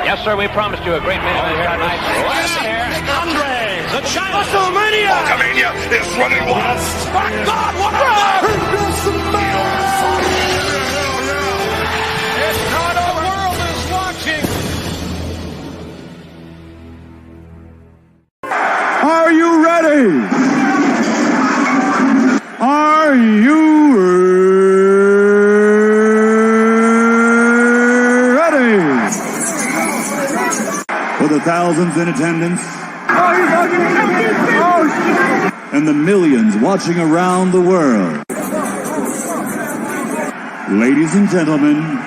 Yes, sir, we promised you a great main event tonight. Andre, the China WrestleMania! Hulkamania is running wild. My God, what a match! It's not a world is watching. Are you ready? Are you ready? For the thousands in attendance and the millions watching around the world. Ladies and gentlemen,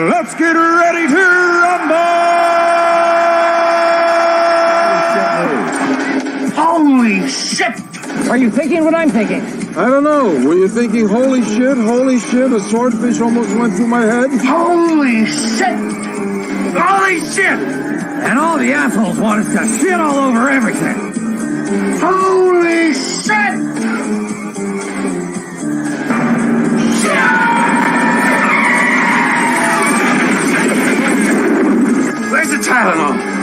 let's get ready to rumble! Holy shit! Are you thinking what I'm thinking? I don't know. Were you thinking, holy shit, a swordfish almost went through my head? Holy shit! Holy shit! And all the assholes want us to shit all over everything. Holy shit! Where's the Tylenol?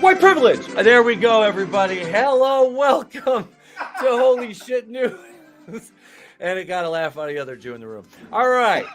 White privilege. There we go, everybody. Hello, welcome to Holy Shit News. And it got a laugh out of the other Jew in the room. All right.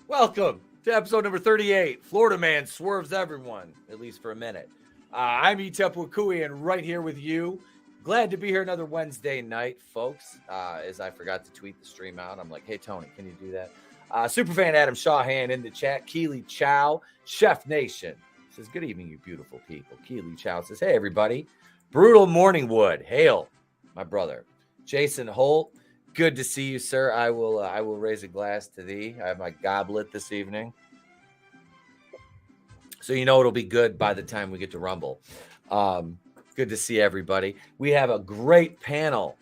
Welcome to episode number 38. Florida man swerves everyone, at least for a minute. I'm Etep and right here with you. Glad to be here another Wednesday night, folks. As I forgot to tweet the stream out, I'm like, hey, Tony, can you do that? Superfan Adam Shawhan in the chat. Keely Chow, Chef Nation. Says, good evening, you beautiful people. Keely Chow says, hey, everybody. Brutal Morningwood. Hail, my brother. Jason Holt, good to see you, sir. I will raise a glass to thee. I have my goblet this evening. So you know it'll be good by the time we get to Rumble. Good to see everybody. We have a great panel,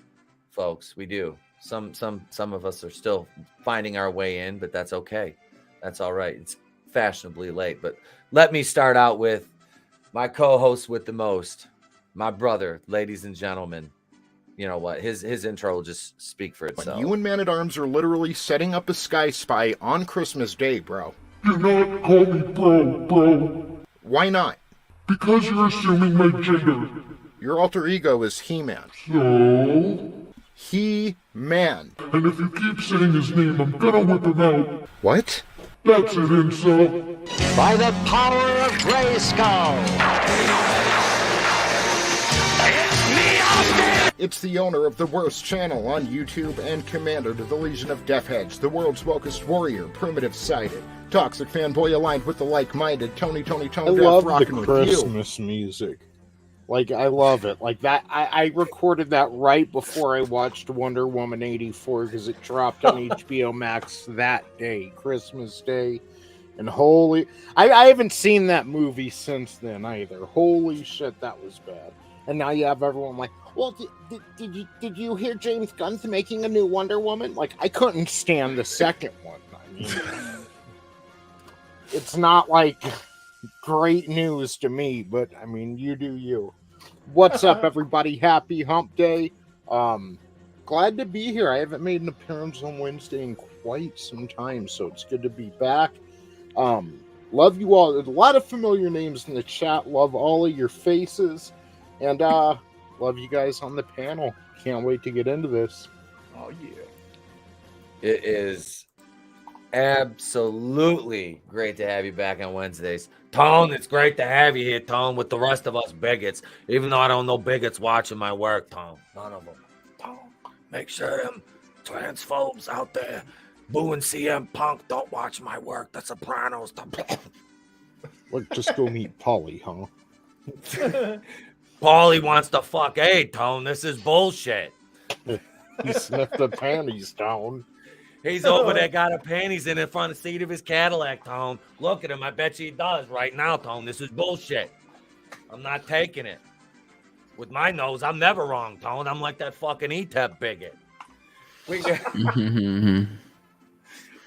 folks. We do. Some of us are still finding our way in, but that's okay. That's all right. It's fashionably late, but let me start out with my co-host with the most, my brother, ladies and gentlemen. You know what? His intro will just speak for itself. You and Man-at-Arms are literally setting up a Sky Spy on Christmas Day, bro. Do not call me bro. Why not? Because you're assuming my gender. Your alter ego is He-Man. So? He-Man. And if you keep saying his name, I'm gonna whip him out. What? That's it, incel. By the power of Grayskull. It's me out there. It's the owner of the worst channel on YouTube and commander to the Legion of Deathheads, the world's wokest warrior, primitive-sided, toxic fanboy aligned with the like-minded, Tony, I love the Christmas music. Like, I love it. Like, that, I recorded that right before I watched Wonder Woman 84 because it dropped on HBO Max that day, Christmas Day. And holy... I haven't seen that movie since then either. Holy shit, that was bad. And now you have everyone like, well, did you hear James Gunn's making a new Wonder Woman? Like, I couldn't stand the second one. I mean, it's not like great news to me, but I mean, you do you. What's up, everybody? Happy Hump Day. Glad to be here. I haven't made an appearance on Wednesday in quite some time, so it's good to be back. Love you all. There's a lot of familiar names in the chat. Love all of your faces. And love you guys on the panel. Can't wait to get into this. Oh, yeah. It is absolutely great to have you back on Wednesdays. Tone, it's great to have you here, Tone, with the rest of us bigots. Even though I don't know bigots watching my work, Tone. None of them. Tone, make sure them transphobes out there booing CM Punk don't watch my work. The Sopranos. Like, just go meet Paulie, huh? Paulie wants to fuck. Hey, Tone, this is bullshit. He sniffed the panties, Tone. He's over there, got her panties in front of the seat of his Cadillac, Tone. Look at him. I bet you he does right now, Tone. This is bullshit. I'm not taking it. With my nose, I'm never wrong, Tone. I'm like that fucking Etep bigot.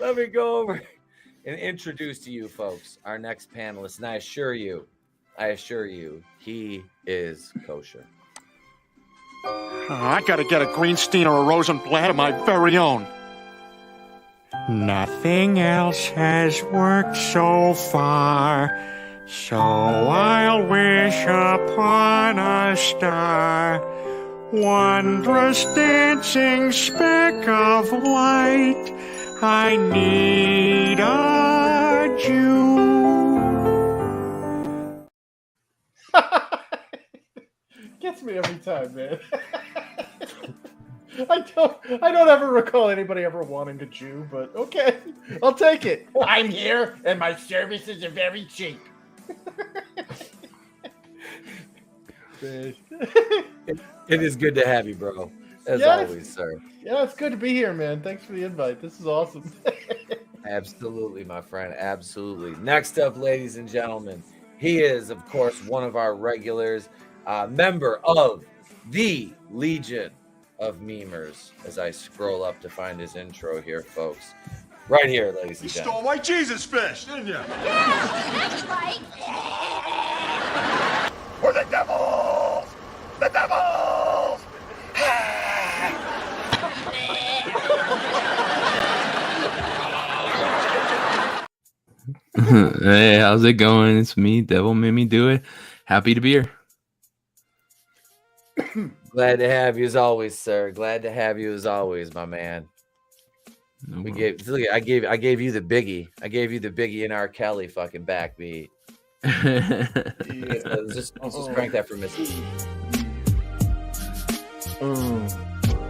let me go over and introduce to you folks our next panelist. And I assure you, he is kosher. I gotta get a Greenstein or a Rosenblatt of my very own. Nothing else has worked so far, so I'll wish upon a star. Wondrous dancing speck of light, I need a Jew. Gets me every time, man. I don't ever recall anybody ever wanting a Jew, but okay, I'll take it. I'm here, and my services are very cheap. It is good to have you, bro. As always, sir. Yeah, it's good to be here, man. Thanks for the invite. This is awesome. Absolutely, my friend. Absolutely. Next up, ladies and gentlemen, he is, of course, one of our regulars, member of the Legion of Memers. As I scroll up to find his intro here, folks. Right here, ladies and gentlemen. You stole my Jesus fish, didn't you? Yeah, that's right. For the devils! The devils! Hey, how's it going? It's me, Devil Made Me Do It. Happy to be here. Glad to have you as always, sir. Glad to have you as always, my man. I gave you the biggie. I gave you the Biggie and R. Kelly fucking backbeat. Just crank that for Missy.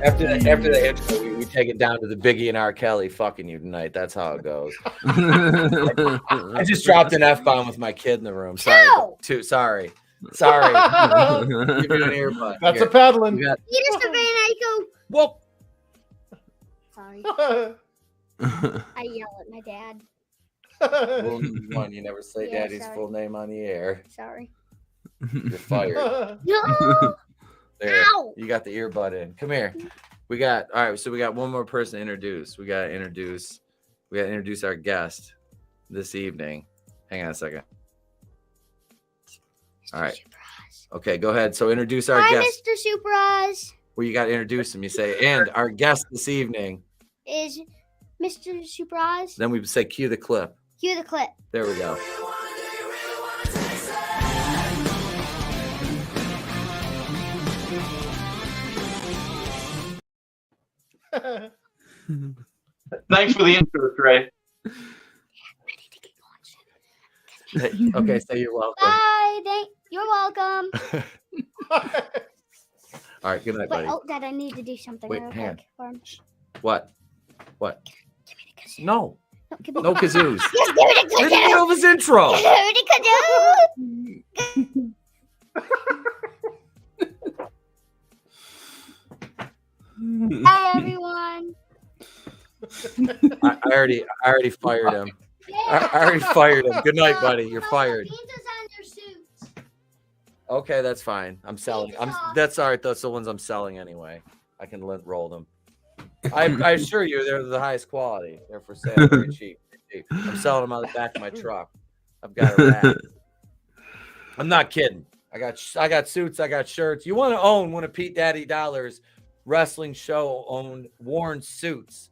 After the intro, we take it down to the Biggie and R. Kelly fucking you tonight. That's how it goes. I just dropped an F-bomb with my kid in the room. Sorry. Sorry. Give you an earbud. That's a paddling. Whoa. Sorry. I yell at my dad. Rule one, you never say daddy's full name on the air. Sorry. You're fired. No! There. Ow! You got the earbud in. Come here. We got one more person to introduce. We gotta introduce our guest this evening. Hang on a second. All right. Okay, go ahead. So introduce our guest. Mr. Superaz. Well, you got to introduce him. You say, and our guest this evening is Mr. Superaz. Then we say, cue the clip. Cue the clip. There we go. Thanks for the intro, Trey. Okay, so you're welcome. Bye. You're welcome. All right, good night, buddy. Oh, Dad, I need to do something real quick for him. What? Give me the kazoo. No. Give me No kazoos. Just give me the kazoo. In the middle of his intro. Give me the kazoo. Hi, everyone. I already fired him. I already fired him. Good night, buddy. You're fired. Okay, that's fine. I'm selling. That's all right. That's the ones I'm selling anyway. I can roll them. I assure you, they're the highest quality. They're for sale, very cheap. I'm selling them out of the back of my truck. I've got a rack. I'm not kidding. I got suits. I got shirts. You want to own one of Pete Daddy Dollar's wrestling show owned worn suits?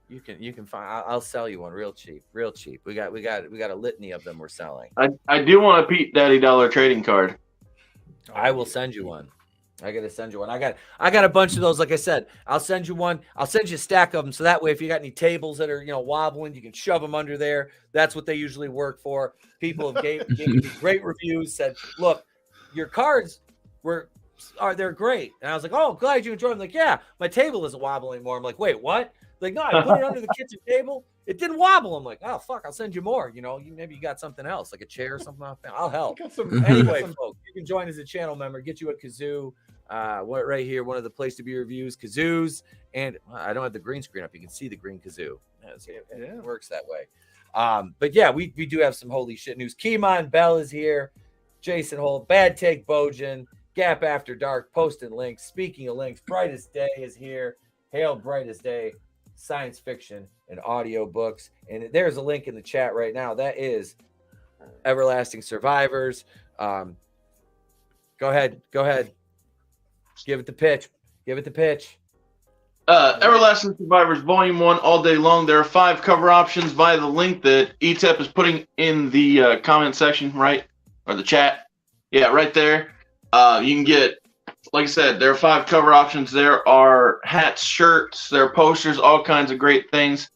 You can find. I'll sell you one real cheap. We got a litany of them we're selling. I do want a Pete Daddy Dollar trading card. I will send you one. I gotta send you one. I got a bunch of those. Like I said, I'll send you one. I'll send you a stack of them. So that way, if you got any tables that are wobbling, you can shove them under there. That's what they usually work for. People have gave me great reviews. Said, look, your cards they're great. And I was like, oh, glad you enjoyed them. Like, yeah, my table isn't wobbling anymore. I'm like, wait, what? Like, no, I put it under the kitchen table. It didn't wobble. I'm like, oh, fuck, I'll send you more. Maybe you got something else, like a chair or something. I'll help. Anyway, folks, you can join as a channel member. Get you a kazoo. Right here, one of the place to be reviews, kazoos. And I don't have the green screen up. You can see the green kazoo. It works that way. But yeah, we do have some holy shit news. Keemon Bell is here. Jason Holt, Bad Take Bojan, Gap After Dark, posting links. Speaking of links, Brightest Day is here. Hail Brightest Day. science fiction, and audio books. And there's a link in the chat right now. That is Everlasting Survivors. Go ahead. Give it the pitch. Everlasting Survivors Volume 1 all day long. There are 5 cover options via the link that Etep is putting in the comment section, right? Or the chat. Yeah, right there. You can get, like I said, there are 5 cover options. There are hats, shirts, there are posters, all kinds of great things.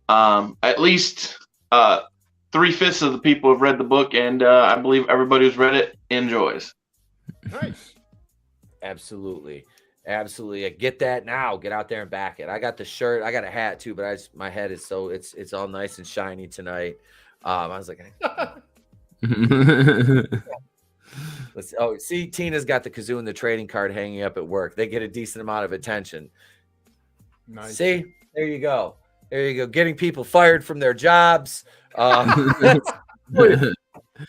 At least 3/5 of the people have read the book, and I believe everybody who's read it enjoys. Nice. Absolutely. Get that now. Get out there and back it. I got the shirt. I got a hat too, but my head is so it's all nice and shiny tonight. I was like, see, Tina's got the kazoo and the trading card hanging up at work. They get a decent amount of attention. Nice. See, there you go. Getting people fired from their jobs.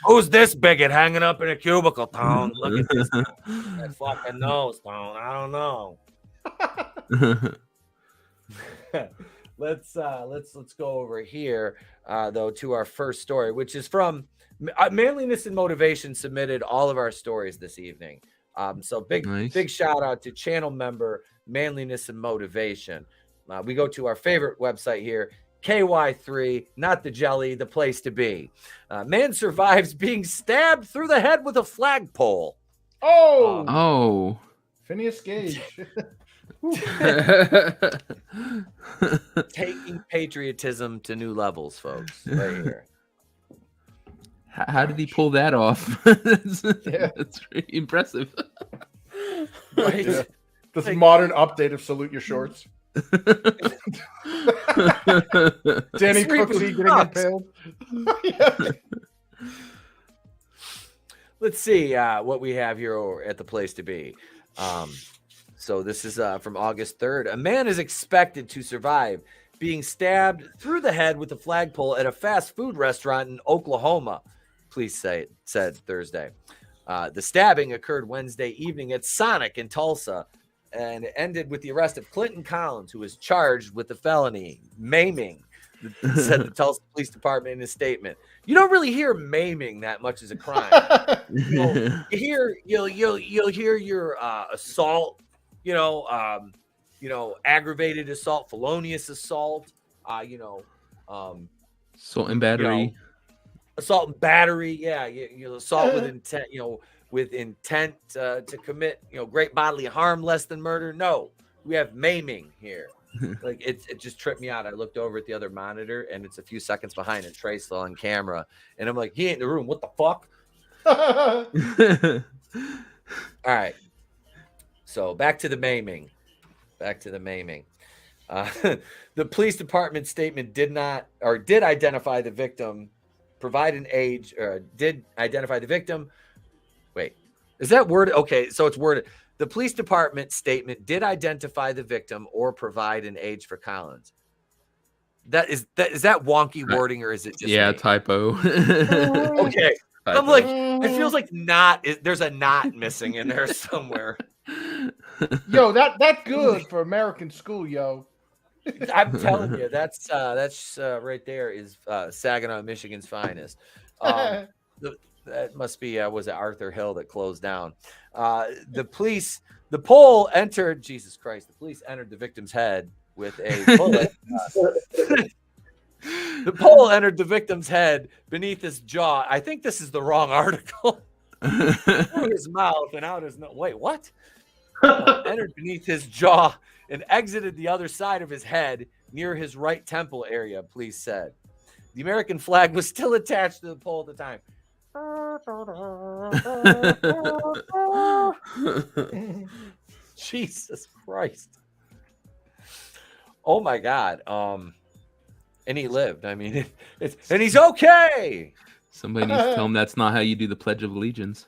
Who's this bigot hanging up in a cubicle, Tone? Look at this. That fucking nose, Tone. I don't know. Let's go over here though to our first story, which is from Manliness and Motivation. Submitted all of our stories this evening. So big shout out to channel member Manliness and Motivation. We go to our favorite website here, KY3, not the jelly, the place to be. Man survives being stabbed through the head with a flagpole. Oh, Phineas Gage. Taking patriotism to new levels, folks. Right here. How did he pull that off? That's pretty impressive. Right? Yeah. This modern update of Salute Your Shorts. Danny Cooksey getting impaled. Let's see what we have here at the place to be. So this is from August 3rd. A man is expected to survive being stabbed through the head with a flagpole at a fast food restaurant in Oklahoma, police said Thursday. The stabbing occurred Wednesday evening at Sonic in Tulsa, and it ended with the arrest of Clinton Collins, who was charged with the felony maiming, said the Tulsa Police Department in a statement. You don't really hear maiming that much as a crime. You'll hear your assault, aggravated assault, felonious assault, assault and battery. Assault and battery, yeah, you assault with intent, with intent to commit, great bodily harm less than murder. No, we have maiming here. Like it just tripped me out. I looked over at the other monitor, and it's a few seconds behind, and Trey's still on camera, and I'm like, he ain't in the room. What the fuck? All right. So back to the maiming. The police department statement did identify the victim, provide an age, or did identify the victim. Wait, is that worded? Okay, so it's worded. The police department statement did identify the victim or provide an age for Collins. Is that wonky wording, or is it just typo? Okay. Typo. I'm like, it feels like there's a not missing in there somewhere. Yo, that's good for American school, yo. I'm telling you, that's right there is Saginaw, Michigan's finest. That must be was it Arthur Hill that closed down. The police entered the victim's head with a bullet. The pole entered the victim's head beneath his jaw. I think this is the wrong article. Through his mouth and out his nose. Wait, what? Entered beneath his jaw and exited the other side of his head near his right temple area, police said. The American flag was still attached to the pole at the time. Jesus Christ. Oh my God. And he lived. I mean, and he's okay. Somebody needs to tell him that's not how you do the Pledge of Allegiance.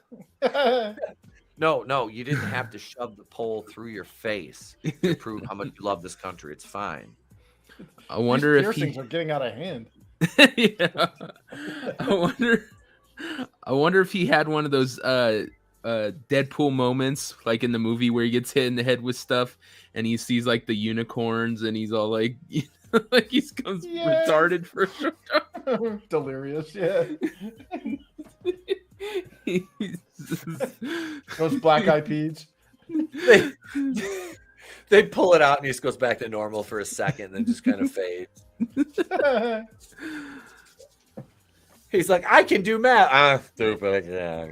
No, you didn't have to shove the pole through your face to prove how much you love this country. It's fine. I wonder if piercings are getting out of hand. Yeah. I wonder if he had one of those Deadpool moments, like in the movie where he gets hit in the head with stuff, and he sees like the unicorns, and he's all like, like he's comes retarded for sure. Delirious, yeah. Those black eyed peas. They pull it out, and he just goes back to normal for a second, and then just kind of fades. He's like, I can do math. Stupid. Yeah.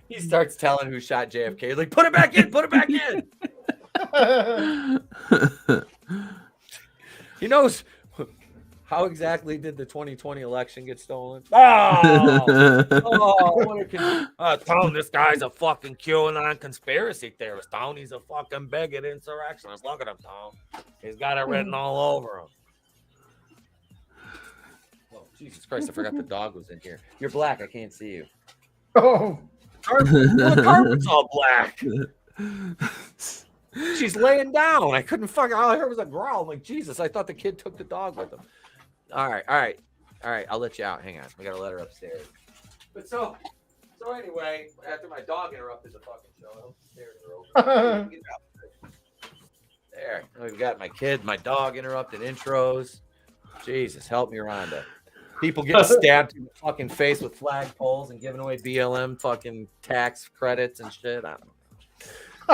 He starts telling who shot JFK. He's like, put it back in. Put it back in. He knows how exactly did the 2020 election get stolen. Tone, this guy's a fucking QAnon conspiracy theorist. Tone, he's a fucking bigot insurrectionist. Look at him, Tone. He's got it written all over him. Oh, Jesus Christ, I forgot the dog was in here. You're black, I can't see you. Oh. The carpet's all black. She's laying down. I couldn't fucking, all I heard was a growl. I'm like, Jesus, I thought the kid took the dog with him. All right. I'll let you out. Hang on. We got to let her upstairs. But so anyway, after my dog interrupted the fucking show, I hope the stairs are open. There. We've got my kid, my dog interrupted intros. Jesus, help me, Rhonda. People getting stabbed in the fucking face with flagpoles and giving away BLM fucking tax credits and shit. I don't know.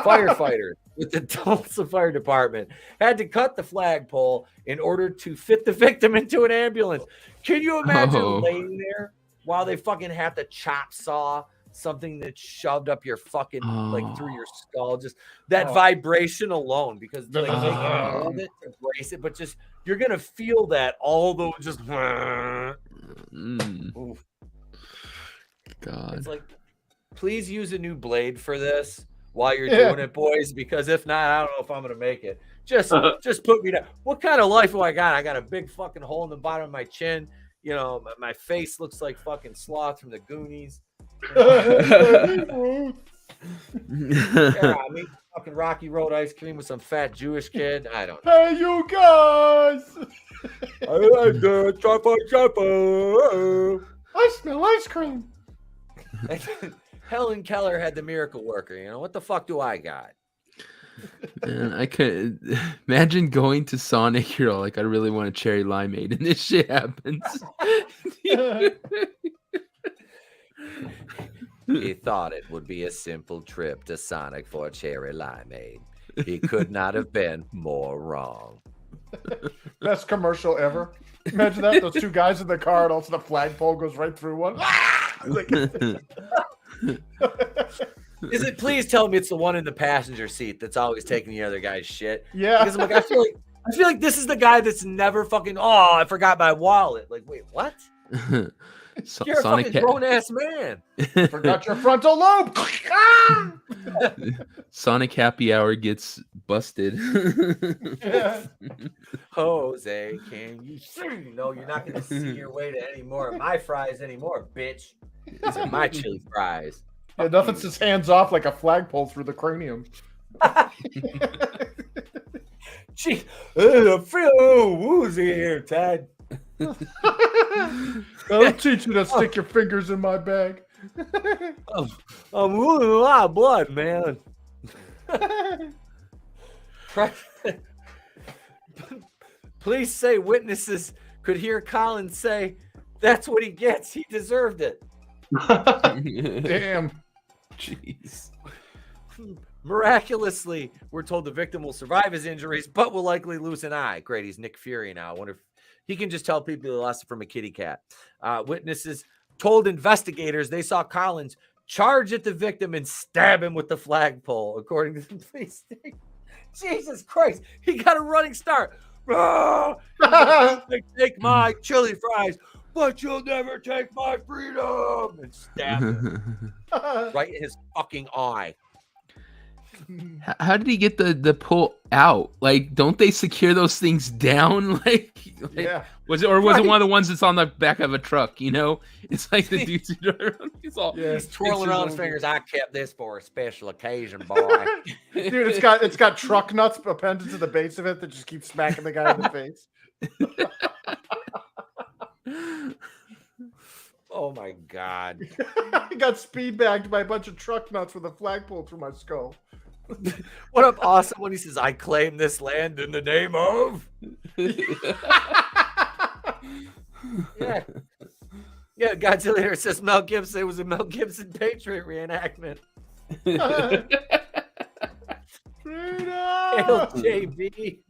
Firefighters with the Tulsa Fire Department had to cut the flagpole in order to fit the victim into an ambulance. Can you imagine laying there while they fucking have to chop saw something that's shoved up your fucking like through your skull? Just that vibration alone, because like, they can hold it to brace it, but just you're gonna feel that although just God. It's like, please use a new blade for this while you're doing it, boys, because if not, I don't know if I'm gonna make it. Just put me down. What kind of life do I got? I got a big fucking hole in the bottom of my chin. You know, my face looks like fucking Sloth from the Goonies. Yeah, I mean, fucking Rocky Road ice cream with some fat Jewish kid. I don't know. Hey, you guys! I like the chopper. I smell ice cream. Helen Keller had the miracle worker. You know, what the fuck do I got? Man, I could imagine going to Sonic. You're all like, I really want a cherry limeade, and this shit happens. He thought it would be a simple trip to Sonic for a cherry limeade. He could not have been more wrong. Best commercial ever. Imagine that, those two guys in the car, and also the flagpole goes right through one. Is it? Please tell me it's the one in the passenger seat that's always taking the other guy's shit. Yeah, because I'm like, I feel like this is the guy that's never fucking. Oh, I forgot my wallet. Like, wait, what? You're a fucking grown ass man. Forgot your frontal lobe. Sonic Happy Hour gets busted. Jose, can you see? No, you're not going to see your way to any more of my fries anymore, bitch. These are my chili fries. Yeah, nothing says hands off like a flagpole through the cranium. Gee, I feel woozy here, Ted. I'll teach you to stick your fingers in my bag. I'm losing a lot of blood, man. Please say witnesses could hear Colin say, "That's what he gets. He deserved it." Damn. Jeez. Miraculously, we're told the victim will survive his injuries, but will likely lose an eye. Great, he's Nick Fury now. I wonder if he can just tell people he lost it from a kitty cat. Witnesses told investigators they saw Collins charge at the victim and stab him with the flagpole, according to the police station. Jesus Christ, he got a running start. Take my chili fries, but you'll never take my freedom, and stab him right in his fucking eye. How did he get the pull out? Like, don't they secure those things down? Like yeah. Was it one of the ones that's on the back of a truck? You know, it's like the dudes he's twirling around his fingers. I kept this for a special occasion, boy. Dude, it's got truck nuts appended to the base of it that just keep smacking the guy in the face. Oh my God. I got speed bagged by a bunch of truck nuts with a flagpole through my skull. What up, awesome? When he says, "I claim this land in the name of." Yeah. Yeah, Godzilla here says Mel Gibson. It was a Mel Gibson Patriot reenactment. Hail JB.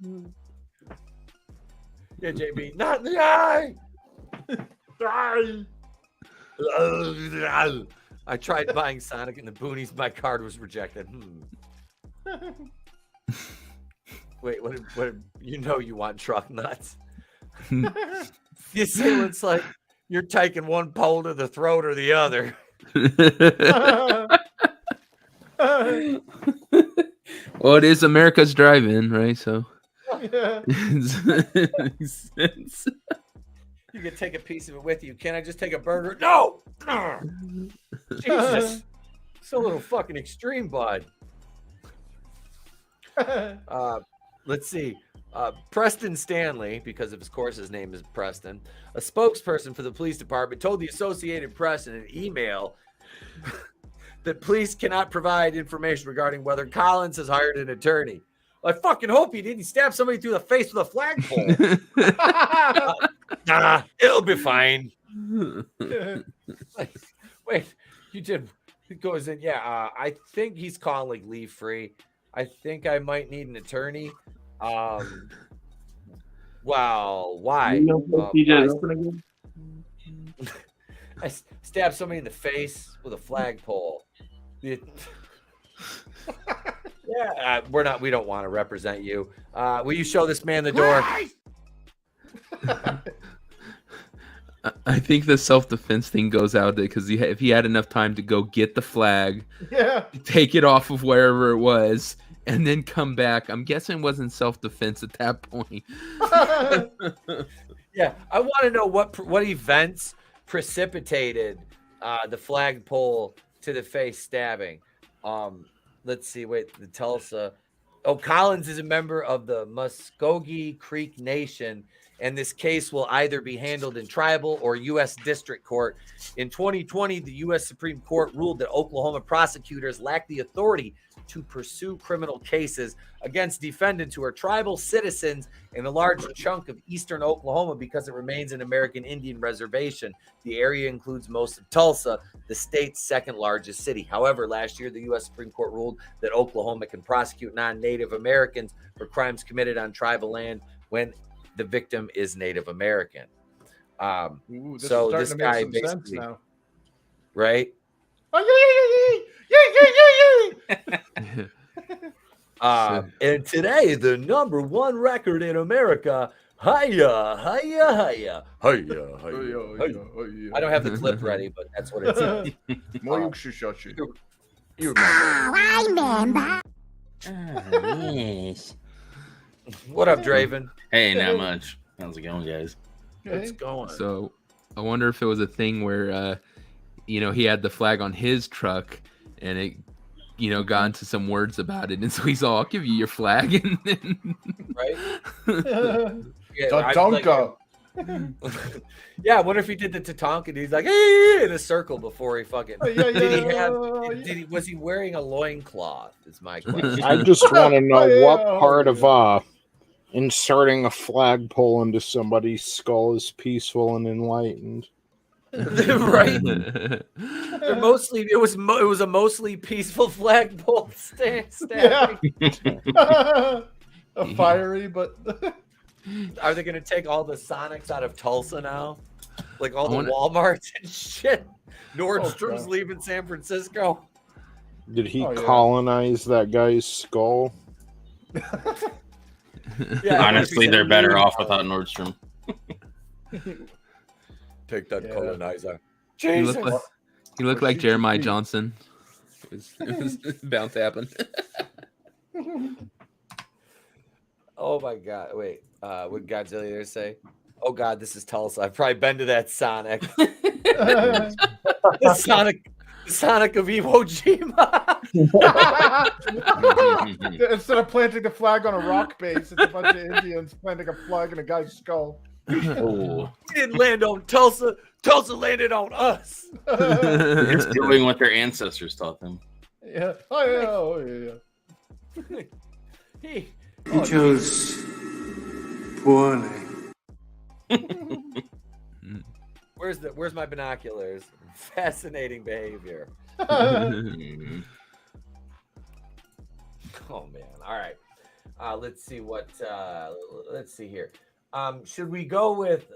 Yeah, JB. Not in the eye. I tried buying Sonic in the boonies. My card was rejected. Wait, what? You know you want truck nuts. You see, it's like you're taking one pole to the throat or the other. Well, it is America's drive-in, right? So Yeah. makes sense. You can take a piece of it with you. Can I just take a burger? No! Jesus. It's a little fucking extreme, bud. Let's see. Preston Stanley, because of course his name is Preston, a spokesperson for the police department, told the Associated Press in an email that police cannot provide information regarding whether Collins has hired an attorney. I fucking hope he didn't stab somebody through the face with a flagpole. Nah, it'll be fine. Wait, you did. It goes in. Yeah, I think he's calling leave free. I think I might need an attorney. Well, why? I stabbed somebody in the face with a flagpole. Yeah, we don't want to represent you. Will you show this man the door? I think the self-defense thing goes out there because if he had enough time to go get the flag, take it off of wherever it was, and then come back, I'm guessing it wasn't self-defense at that point. Yeah, I want to know what events precipitated the flagpole to the face stabbing. Let's see. Wait, the Tulsa. Oh, Collins is a member of the Muskogee Creek Nation, and this case will either be handled in tribal or U.S. District Court. In 2020, the U.S. Supreme Court ruled that Oklahoma prosecutors lack the authority to pursue criminal cases against defendants who are tribal citizens in a large chunk of eastern Oklahoma because it remains an American Indian reservation. The area includes most of Tulsa, the state's second largest city. However, last year, the U.S. Supreme Court ruled that Oklahoma can prosecute non-Native Americans for crimes committed on tribal land when the victim is Native American. So this guy basically, now. Right? And today, the number one record in America, hiya, hiya, hiya, hiya, hiya. I don't have the clip ready, but that's what it's. You remember. Yes. What up, Draven? Hey, not much. How's it going, guys? It's going. So I wonder if it was a thing where, he had the flag on his truck and it, got into some words about it. And so he's all, I'll give you your flag. And then... Right? Tatanka. Yeah, I wonder if he did the Tatanka and he's like, hey, in a circle before he fucking. Was he wearing a loincloth? Is my question. I just want to know what part of inserting a flagpole into somebody's skull is peaceful and enlightened. Right? It was a mostly peaceful flagpole stabbing. A fiery, but. Are they going to take all the Sonics out of Tulsa now? Like all the Walmarts and shit? Nordstrom's leaving San Francisco? Did he colonize that guy's skull? Yeah, honestly, they're better off without Nordstrom. Take that colonizer. He looked like Jeremiah Johnson. It was bound to happen. Oh my God! Wait, what Godzilla there say? Oh God, this is Tulsa. I've probably been to that Sonic. the Sonic of Iwo Jima. Instead of planting the flag on a rock base, it's a bunch of Indians planting a flag in a guy's skull. Oh. We didn't land on Tulsa. Tulsa landed on us. It's doing what their ancestors taught them. Yeah. Oh yeah. He chose poorly. Where's my binoculars? Fascinating behavior. Oh man. All right. Let's see let's see here. Should we go with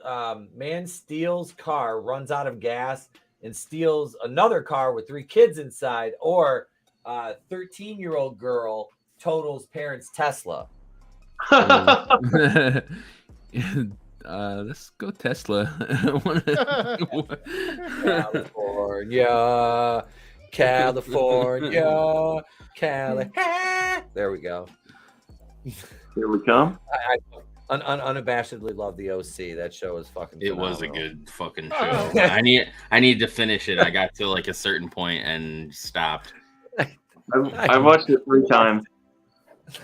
man steals car, runs out of gas, and steals another car with 3 kids inside, or 13-year-old girl totals parents' Tesla? Let's go Tesla. California. There we go. Here we come. I unabashedly love the OC. That show is fucking phenomenal. It was a good fucking show. I need to finish it. I got to like a certain point and stopped. I watched it 3 times.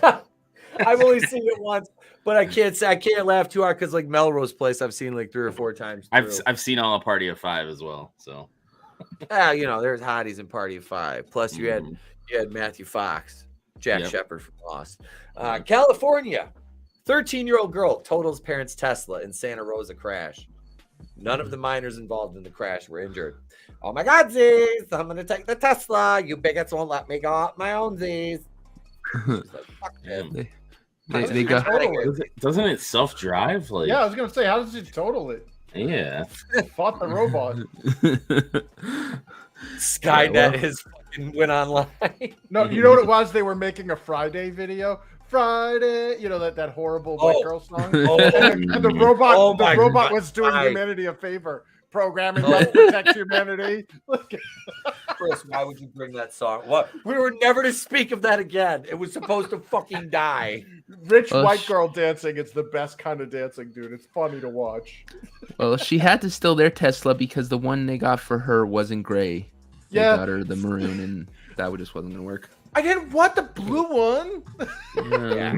I've only seen it once, but I can't laugh too hard because like Melrose Place, I've seen like 3 or 4 times. I've seen all a Party of 5 as well. So, there's hotties in Party of 5. Plus, you had Matthew Fox, Jack Shepard from Lost. California, 13-year-old girl totals parents' Tesla in Santa Rosa crash. None of the minors involved in the crash were injured. Oh my God, Z's! I'm gonna take the Tesla. You bigots won't let me go out my own Z's. Like, fuck it. They got. Doesn't it self-drive? Like, yeah, I was gonna say, how does it total it? Yeah. Fought the robot. Skynet has fucking went online. No, you know what it was? They were making a Friday video. Friday, that horrible white girl song. And the robot was doing humanity a favor. Programming that protects humanity. Chris, why would you bring that song? What? We were never to speak of that again. It was supposed to fucking die. Rich white girl dancing. It's the best kind of dancing, dude. It's funny to watch. Well, she had to steal their Tesla because the one they got for her wasn't gray. They got her the maroon, and that just wasn't gonna work. I didn't want the blue one. Yeah.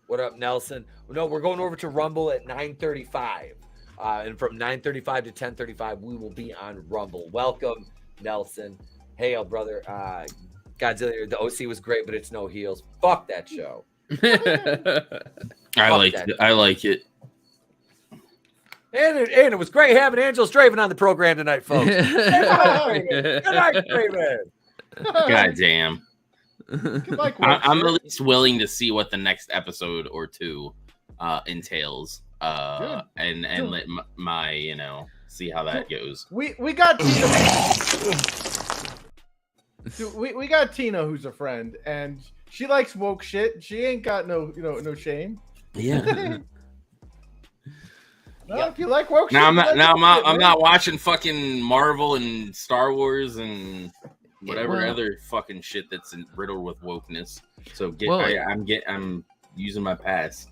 What up, Nelson? No, we're going over to Rumble at 9:35. And from 9:35 to 10:35, we will be on Rumble. Welcome, Nelson. Hey, brother. Godzilla, the OC was great, but it's no heels. Fuck that show. I like it. And it was great having AngelousDraven on the program tonight, folks. Good night, Draven. God damn. I'm at least willing to see what the next episode or 2 entails. And let my see how that goes. We got Tina. we got Tina, who's a friend, and she likes woke shit. She ain't got no shame. Yeah. If you like woke shit, I'm not watching fucking Marvel and Star Wars and whatever other fucking shit that's riddled with wokeness. So I'm using my pass.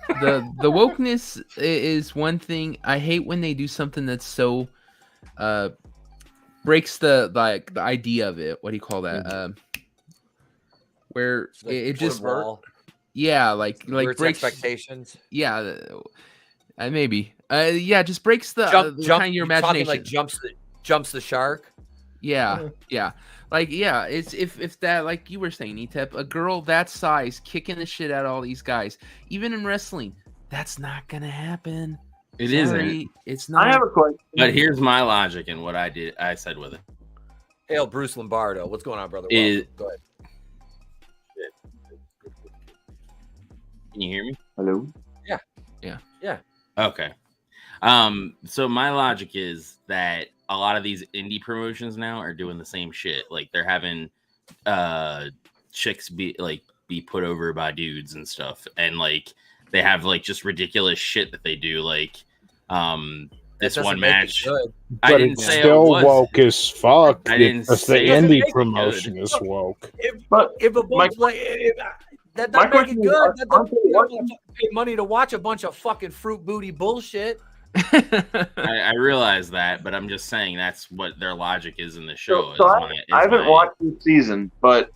The wokeness is one thing. I hate when they do something that's so breaks the idea of it. What do you call that? Where it just like breaks expectations. Yeah, maybe. Just breaks the kind of your imagination. Like jumps the shark. Yeah. It's if that, like you were saying, Etep, a girl that size kicking the shit out of all these guys, even in wrestling, that's not gonna happen. It isn't. It's not. I have a question. But here's my logic and what I said with it. Hail Bruce Lombardo. What's going on, brother? Go ahead. Can you hear me? Hello? Yeah. Okay. So my logic is that a lot of these indie promotions now are doing the same shit. Like they're having chicks be put over by dudes and stuff, and like they have like just ridiculous shit that they do. Like this one match, I didn't say still it was woke as fuck. I didn't say the indie promotion is woke. If a bunch that doesn't make it good. That doesn't pay money to watch a bunch of fucking fruit booty bullshit. I realize that, but I'm just saying that's what their logic is in the show. I haven't watched this season, but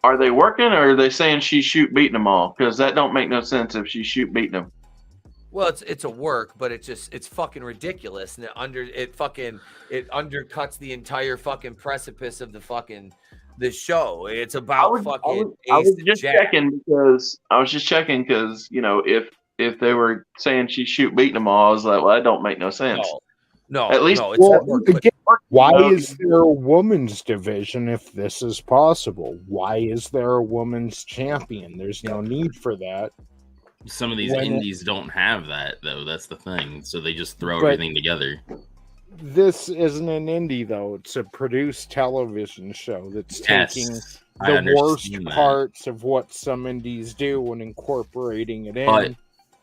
are they working or are they saying she's beating them all? Because that don't make no sense if she's beating them. Well, it's a work, but it's fucking ridiculous, and it undercuts the entire fucking precipice of the show. It's about I was just checking because if they were saying she beating them all, I was like, well, that don't make no sense. No, at least why is there a women's division if this is possible? Why is there a women's champion? There's no need for that. Some of these indies don't have that, though. That's the thing. So they just throw everything together. This isn't an indie, though. It's a produced television show that's taking the worst parts of what some indies do and incorporating it in. But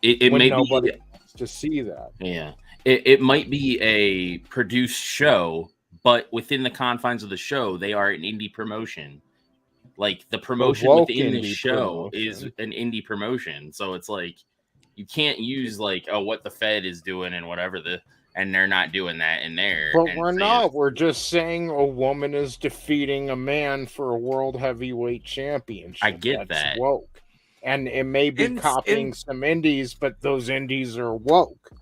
it may nobody wants to see that. Yeah. It might be a produced show, but within the confines of the show, they are an indie promotion. Like the promotion within the show is an indie promotion. So it's like you can't use like, oh, what the Fed is doing and whatever and they're not doing that in there. But we're not. We're just saying a woman is defeating a man for a world heavyweight championship. I get that. Woke. And it may be copying some indies, but those indies are woke.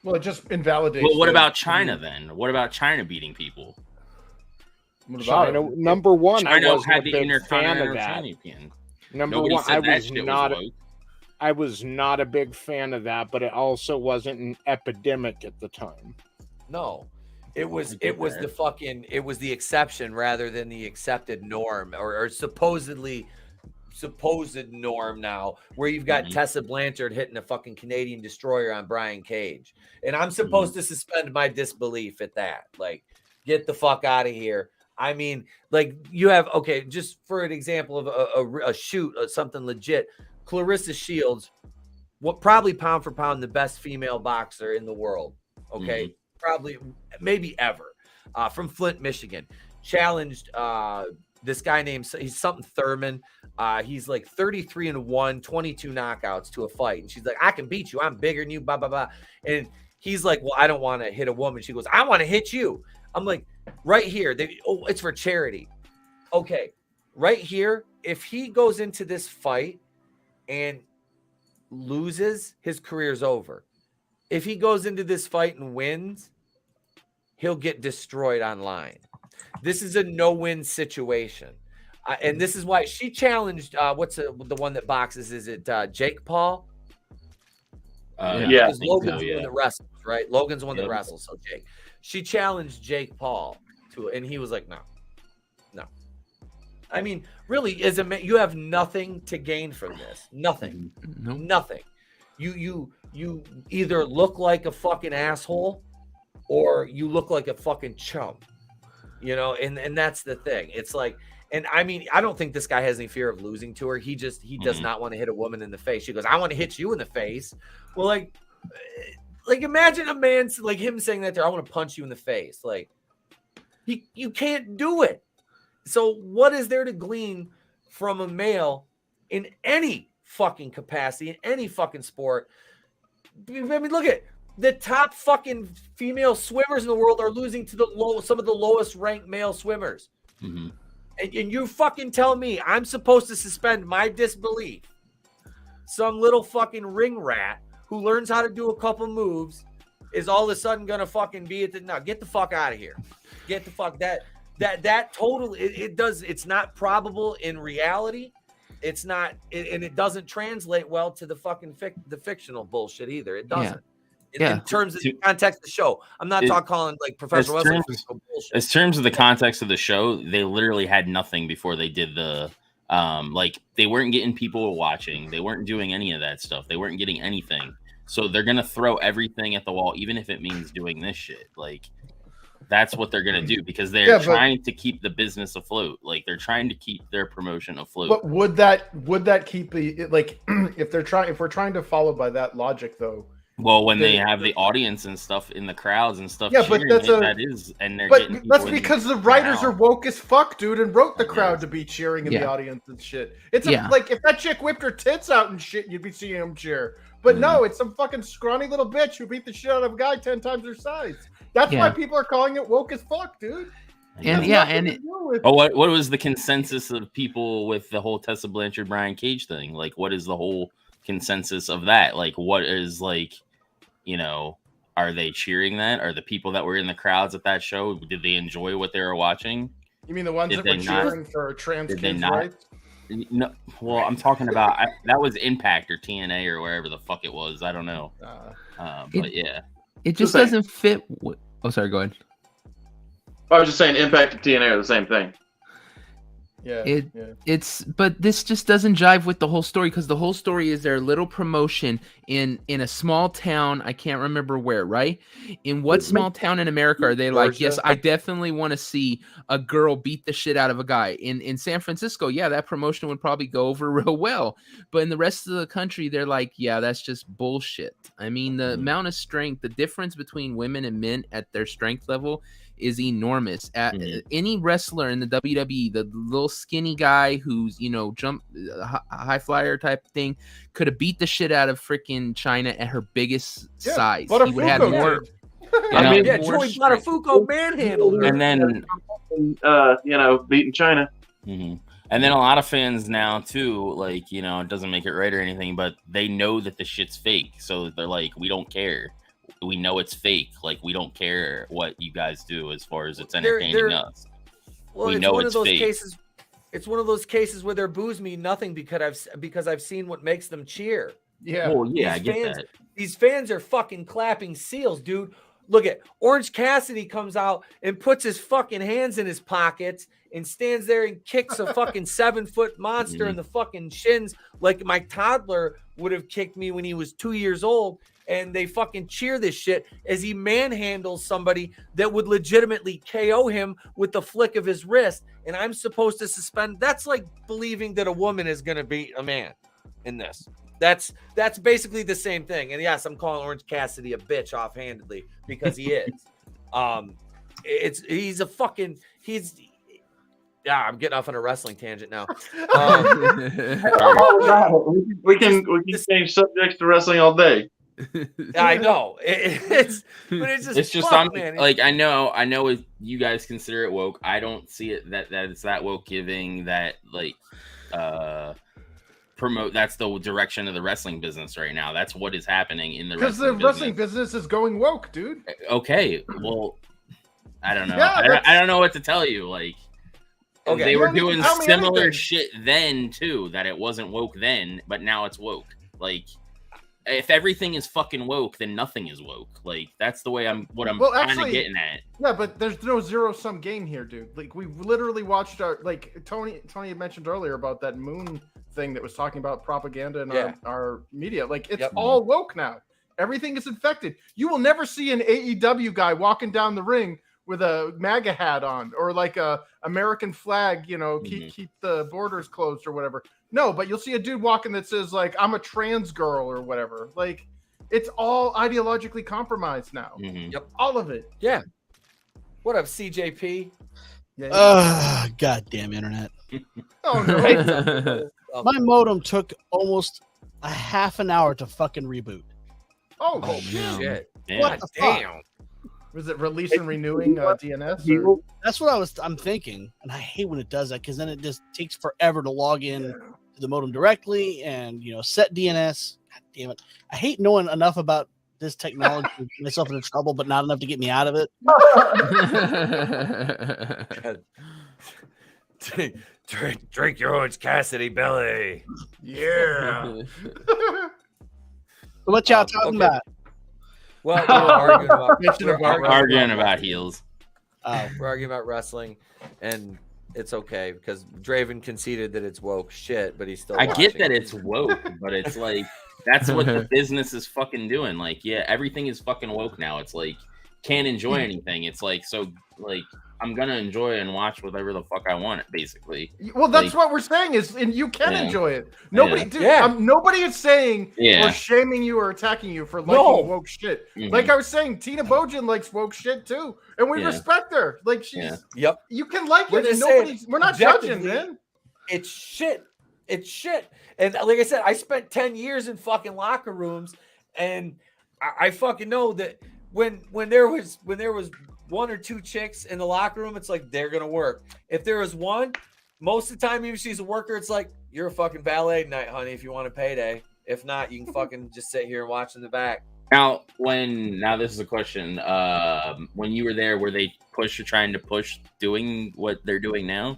Well, it just invalidates. Well, what about China then? What about China beating people? China, number one, China I wasn't had a the big fan of that. champion. Number one, I was not a big fan of that, but it also wasn't an epidemic at the time. No, it was the exception rather than the accepted norm or supposed norm now, where you've got Tessa Blanchard hitting a fucking Canadian destroyer on Brian Cage, and I'm supposed to suspend my disbelief at that. Like, get the fuck out of here. I mean, like, you have, just for an example of a shoot, something legit, Clarissa Shields, probably pound for pound the best female boxer in the world. Probably, maybe ever, from Flint, Michigan, challenged this guy named, he's something Thurman. He's like 33-1, 22 knockouts to a fight. And she's like, I can beat you. I'm bigger than you, blah, blah, blah. And he's like, well, I don't want to hit a woman. She goes, I want to hit you. I'm like, right here. It's for charity. Okay. Right here. If he goes into this fight and loses, his career's over. If he goes into this fight and wins, he'll get destroyed online. This is a no-win situation. And this is why she challenged, what's the one that boxes? Is it Jake Paul? Yeah. Logan's the one that wrestles, right? Logan's the one that wrestles, so Jake. She challenged Jake Paul to it, and he was like, no. I mean, really, as a man, you have nothing to gain from this. Nothing. No. Nothing. You either look like a fucking asshole or you look like a fucking chump. You know, and that's the thing. It's like, and I mean, I don't think this guy has any fear of losing to her. He does not want to hit a woman in the face. She goes, I want to hit you in the face. Well, like imagine a man like him saying that there, I want to punch you in the face. Like, you can't do it. So what is there to glean from a male in any fucking capacity, in any fucking sport? I mean, look at the top fucking female swimmers in the world are losing to some of the lowest ranked male swimmers. Mm-hmm. And you fucking tell me I'm supposed to suspend my disbelief. Some little fucking ring rat who learns how to do a couple moves is all of a sudden going to fucking be at no, get the fuck out of here. Get the fuck that totally, it's not probable in reality. It's not, and it doesn't translate well to the fucking the fictional bullshit either. It doesn't. In terms of the context of the show, I'm not calling like professional wrestling bullshit. In terms of the context of the show, they literally had nothing before they did the they weren't getting people watching. They weren't doing any of that stuff. They weren't getting anything. So they're gonna throw everything at the wall, even if it means doing this shit. Like, that's what they're gonna do because they're trying to keep the business afloat. Like, they're trying to keep their promotion afloat. But would that keep the like if we're trying to follow by that logic though? Well, when they have the audience and stuff in the crowds and stuff, but that's because the writers are woke as fuck, dude, and wrote the crowd to be cheering in the audience and shit. It's like if that chick whipped her tits out and shit, you'd be seeing them cheer. But no, it's some fucking scrawny little bitch who beat the shit out of a guy 10 times her size. That's why people are calling it woke as fuck, dude. What was the consensus of people with the whole Tessa Blanchard Brian Cage thing? Like, what is the whole consensus of that. Like, what is like, you know, are they cheering that? Are the people that were in the crowds at that show, did they enjoy what they were watching? You mean the ones that were cheering for trans kids' rights? No, well, I'm talking about that was Impact or TNA or wherever the fuck it was. I don't know. But yeah, it just doesn't fit. Oh, sorry. Go ahead. I was just saying, Impact and TNA are the same thing. It's but this just doesn't jive with the whole story, because the whole story is their little promotion in a small town. I can't remember where, right? In what small town in America are they like, yes, I definitely want to see a girl beat the shit out of a guy. In San Francisco, yeah, that promotion would probably go over real well. But in the rest of the country, they're like, yeah, that's just bullshit. I mean, the amount of strength, the difference between women and men at their strength level is enormous. At any wrestler in the WWE, the little skinny guy who's, you know, high flyer type thing could have beat the shit out of freaking China at her biggest size. He would have more. Joey Buttafuoco manhandled her. And then, you know, beating China. And then a lot of fans now too, like, you know, it doesn't make it right or anything, but they know that the shit's fake, so they're like, we don't care. We know it's fake. Like, we don't care what you guys do as far as it's entertaining us. Well, we know it's fake. It's one of those cases where their boos mean nothing because I've seen what makes them cheer. Yeah. Well, yeah, I get that. These fans are fucking clapping seals, dude. Look at Orange Cassidy comes out and puts his fucking hands in his pockets and stands there and kicks a fucking 7-foot monster in the fucking shins like my toddler would have kicked me when he was 2 years old. And they fucking cheer this shit as he manhandles somebody that would legitimately KO him with the flick of his wrist. And I'm supposed to suspend. That's like believing that a woman is going to beat a man in this. That's basically the same thing. And yes, I'm calling Orange Cassidy a bitch offhandedly because he is. I'm getting off on a wrestling tangent now. We can change subjects to wrestling all day. I know it's just fuck, man. Like, I know you guys consider it woke. I don't see it that it's that woke giving that like promote. That's the direction of the wrestling business right now. That's what is happening in the wrestling business is going woke, dude. Okay, well, I don't know. Yeah, I don't know what to tell you. Like, okay, they were doing similar shit then too. That it wasn't woke then, but now it's woke. Like, if everything is fucking woke, then nothing is woke. Like, that's the way I'm kind of getting at. Yeah, but there's no zero-sum game here, dude. Like, we literally watched Tony had mentioned earlier about that moon thing that was talking about propaganda in our media. Like, it's all woke now. Everything is infected. You will never see an AEW guy walking down the ring with a MAGA hat on or like a American flag, you know, keep the borders closed or whatever. No, but you'll see a dude walking that says like, I'm a trans girl or whatever. Like, it's all ideologically compromised now. Yep. All of it. Yeah. What up, CJP? Goddamn internet. Oh, no. My modem took almost a half an hour to fucking reboot. Oh shit. What the fuck? Damn. Was it release and renewing DNS? Or? That's what I'm thinking, and I hate when it does that because then it just takes forever to log in to the modem directly and, you know, set DNS. God damn it! I hate knowing enough about this technology to get myself into trouble, but not enough to get me out of it. Drink your Orange Cassidy belly. Yeah. So what y'all talking about? Well, we're arguing about heels. We're arguing about wrestling, and it's okay because Draven conceded that it's woke shit, but he's still. I get that it's woke, but it's like that's what the business is fucking doing. Like, yeah, everything is fucking woke now. It's like can't enjoy anything. It's like like I'm gonna enjoy and watch whatever the fuck I want, basically. Well, that's what we're saying is, and you can enjoy it. Nobody, nobody is saying or shaming you or attacking you for liking woke shit. Like I was saying, Tina Bojan likes woke shit too, and we respect her. Like she's, you can like it, and we're not judging, man. It's shit. It's shit. And like I said, I spent 10 years in fucking locker rooms, and I fucking know that when there was one or two chicks in the locker room, it's like they're gonna work. If there was one, most of the time, even if she's a worker, it's like you're a fucking valet tonight, honey. If you want a payday, If not, you can fucking just sit here and watch in the back. Now this is a question. When you were there, were they trying to push doing what they're doing now?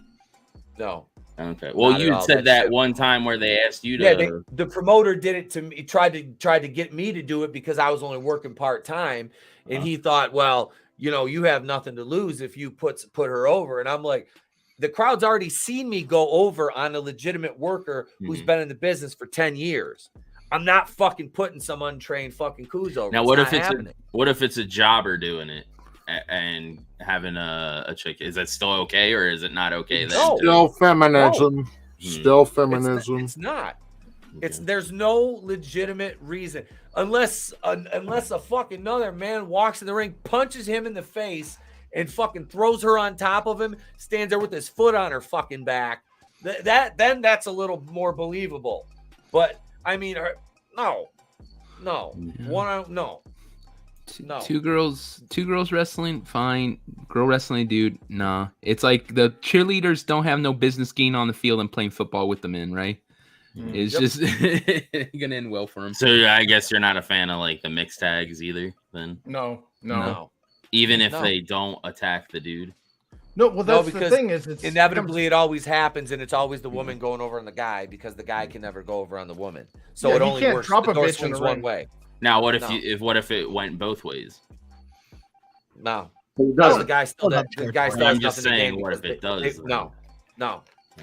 No. Okay. Well, you said that one time where they asked you to. Yeah, the promoter did it to me. Tried to get me to do it because I was only working part time, and he thought, well, you have nothing to lose if you put her over. And I'm like, the crowd's already seen me go over on a legitimate worker who's been in the business for 10 years. I'm not fucking putting some untrained fucking coos over. Now, what if it's a jobber doing it and having a chick? Is that still okay, or is it not okay? No. Still feminism. No. Still feminism. It's not. Okay. There's no legitimate reason unless a fucking another man walks in the ring, punches him in the face, and fucking throws her on top of him, stands there with his foot on her fucking back. Then that's a little more believable. But I mean, no. Two girls wrestling, fine. Girl wrestling, dude, nah. It's like the cheerleaders don't have no business getting on the field and playing football with the men, right? It's just gonna end well for them. So I guess you're not a fan of like the mixed tags either, then? No. Even if they don't attack the dude. No, well, that's the thing is, it's inevitably it always happens, and it's always the woman going over on the guy because the guy can never go over on the woman. So it only works. The door swings one way. Now, what if it went both ways? No, the guy still. The guy still. I'm just saying, what if it does? No.